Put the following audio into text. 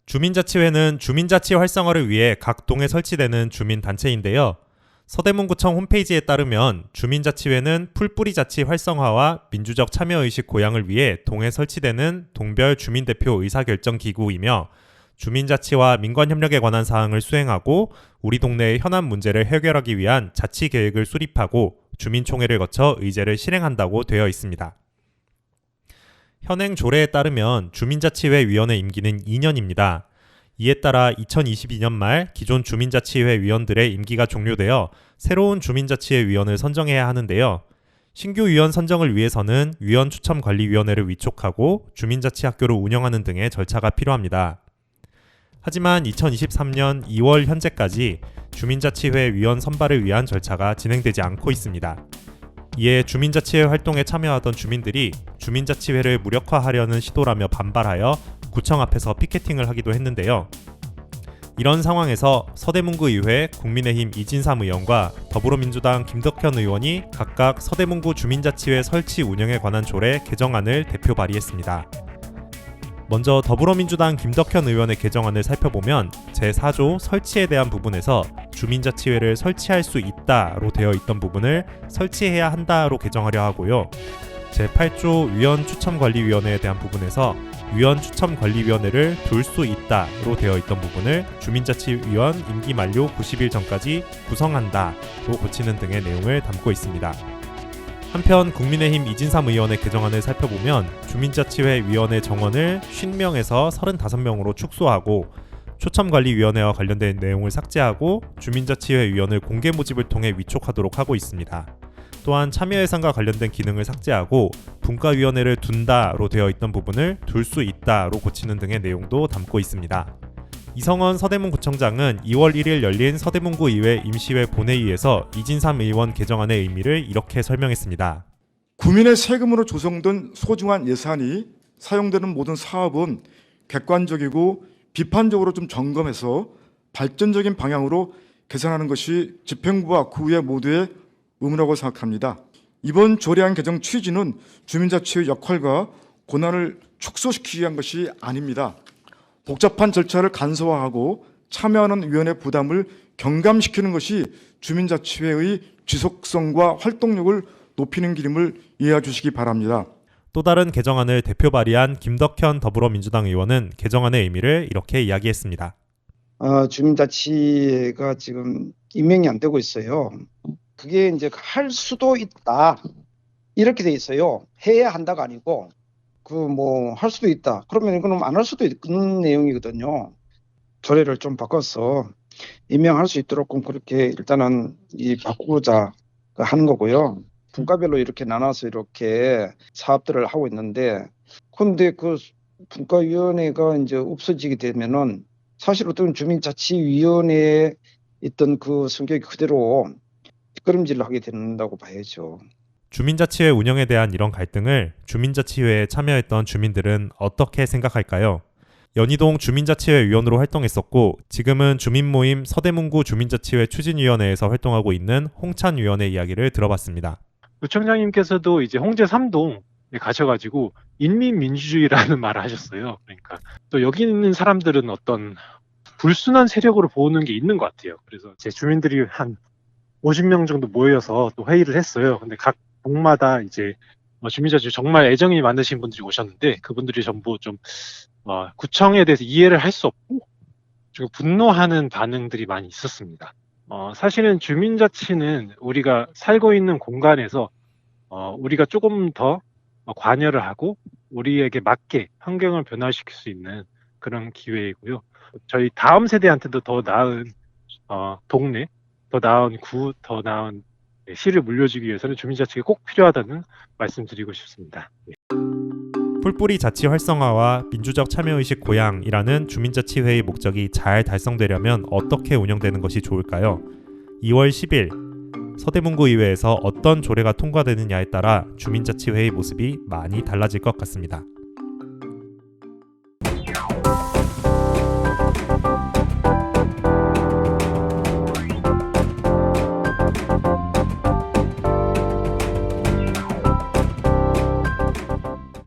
주민자치회는 주민자치 활성화를 위해 각 동에 설치되는 주민단체인데요. 서대문구청 홈페이지에 따르면 주민자치회는 풀뿌리자치 활성화와 민주적 참여의식 고양을 위해 동에 설치되는 동별 주민대표 의사결정기구이며 주민자치와 민관협력에 관한 사항을 수행하고 우리 동네의 현안 문제를 해결하기 위한 자치계획을 수립하고 주민총회를 거쳐 의제를 실행한다고 되어 있습니다. 현행 조례에 따르면 주민자치회 위원회 임기는 2년입니다. 이에 따라 2022년 말 기존 주민자치회 위원들의 임기가 종료되어 새로운 주민자치회 위원을 선정해야 하는데요. 신규 위원 선정을 위해서는 위원추첨관리위원회를 위촉하고 주민자치학교를 운영하는 등의 절차가 필요합니다. 하지만 2023년 2월 현재까지 주민자치회 위원 선발을 위한 절차가 진행되지 않고 있습니다. 이에 주민자치회 활동에 참여하던 주민들이 주민자치회를 무력화하려는 시도라며 반발하여 구청 앞에서 피켓팅을 하기도 했는데요. 이런 상황에서 서대문구의회 국민의힘 이진삼 의원과 더불어민주당 김덕현 의원이 각각 서대문구 주민자치회 설치 운영에 관한 조례 개정안을 대표 발의했습니다. 먼저 더불어민주당 김덕현 의원의 개정안을 살펴보면 제4조 설치에 대한 부분에서 주민자치회를 설치할 수 있다로 되어 있던 부분을 설치해야 한다로 개정하려 하고요. 제8조 위원추첨관리위원회에 대한 부분에서 위원추첨관리위원회를 둘 수 있다로 되어 있던 부분을 주민자치위원 임기 만료 90일 전까지 구성한다로 고치는 등의 내용을 담고 있습니다. 한편 국민의힘 이진삼 의원의 개정안을 살펴보면 주민자치회 위원회 정원을 50명에서 35명으로 축소하고 초첨관리위원회와 관련된 내용을 삭제하고 주민자치회 위원을 공개 모집을 통해 위촉하도록 하고 있습니다. 또한 참여 예산과 관련된 기능을 삭제하고 분과위원회를 둔다로 되어 있던 부분을 둘 수 있다로 고치는 등의 내용도 담고 있습니다. 이성원 서대문구청장은 2월 1일 열린 서대문구의회 임시회 본회의에서 이진삼 의원 개정안의 의미를 이렇게 설명했습니다. 국민의 세금으로 조성된 소중한 예산이 사용되는 모든 사업은 객관적이고 비판적으로 좀 점검해서 발전적인 방향으로 개선하는 것이 집행부와 구의 모두의 의무라고 생각합니다. 이번 조례안 개정 취지는 주민자치의 역할과 권한을 축소시키기 위한 것이 아닙니다. 복잡한 절차를 간소화하고 참여하는 위원회 부담을 경감시키는 것이 주민자치회의 지속성과 활동력을 높이는 길임을 이해해 주시기 바랍니다. 또 다른 개정안을 대표 발의한 김덕현 더불어민주당 의원은 개정안의 의미를 이렇게 이야기했습니다. 주민자치회가 지금 임명이 안 되고 있어요. 그게 이제 할 수도 있다 이렇게 돼 있어요. 해야 한다가 아니고 할 수도 있다. 그러면 이거는 안 할 수도 있는 내용이거든요. 조례를 좀 바꿔서 임명할 수 있도록 그렇게 일단은 바꾸자 하는 거고요. 분과별로 이렇게 나눠서 이렇게 사업들을 하고 있는데, 근데 그 분과위원회가 이제 없어지게 되면은 사실 어떤 주민자치위원회에 있던 그 성격이 그대로 뒷걸음질을 하게 된다고 봐야죠. 주민자치회 운영에 대한 이런 갈등을 주민자치회에 참여했던 주민들은 어떻게 생각할까요? 연희동 주민자치회 위원으로 활동했었고 지금은 주민모임 서대문구 주민자치회 추진위원회에서 활동하고 있는 홍찬 위원의 이야기를 들어봤습니다. 구청장님께서도 이제 홍제 3동에 가셔가지고 인민민주주의라는 말을 하셨어요. 그러니까 또 여기 있는 사람들은 어떤 불순한 세력으로 보는 게 있는 것 같아요. 그래서 제 주민들이 한 50명 정도 모여서 또 회의를 했어요. 근데 각 동마다 이제 주민자치 정말 애정이 많으신 분들이 오셨는데 그분들이 전부 좀 구청에 대해서 이해를 할 수 없고 좀 분노하는 반응들이 많이 있었습니다. 사실은 주민자치는 우리가 살고 있는 공간에서 우리가 조금 더 관여를 하고 우리에게 맞게 환경을 변화시킬 수 있는 그런 기회이고요. 저희 다음 세대한테도 더 나은 동네, 더 나은 구, 더 나은 시를 물려주기 위해서는 주민자치가 꼭 필요하다는 말씀드리고 싶습니다. 풀뿌리 자치 활성화와 민주적 참여의식 고양이라는 주민자치회의 목적이 잘 달성되려면 어떻게 운영되는 것이 좋을까요? 2월 10일 서대문구의회에서 어떤 조례가 통과되느냐에 따라 주민자치회의 모습이 많이 달라질 것 같습니다.